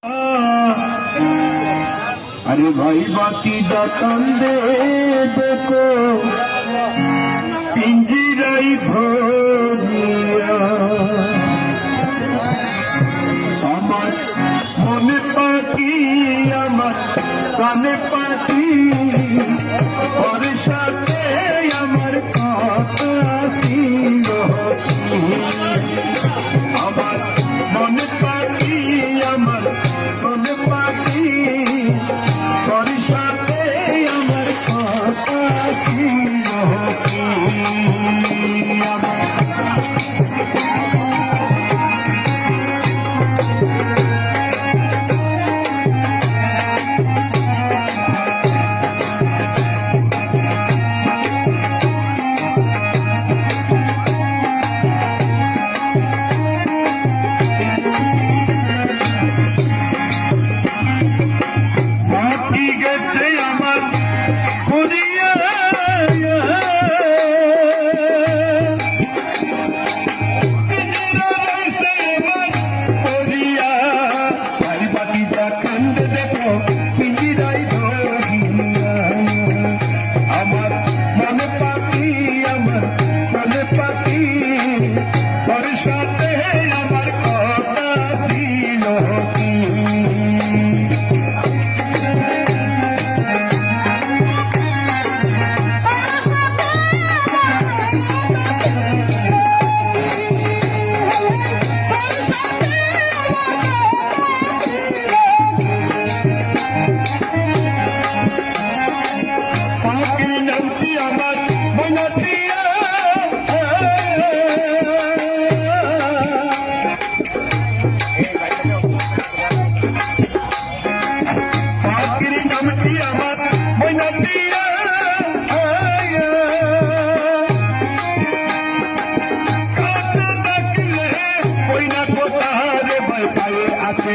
अरे भाई बाकी दा कंदे देखो पिंजराई भरिया আমার মনে পাখি আমার কানে পাখি ওর সাথে আমার কথা ছিল আমার মনে পাখি আমার মনে পাখি ওর সাথে আমার কথা ছিল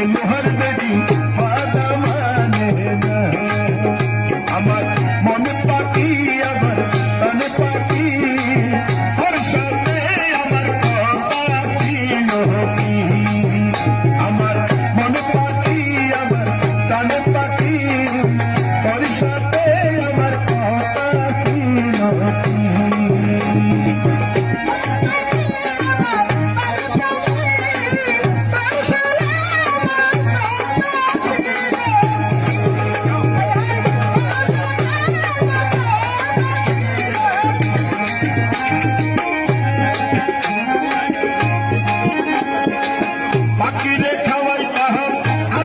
लोहर बेटी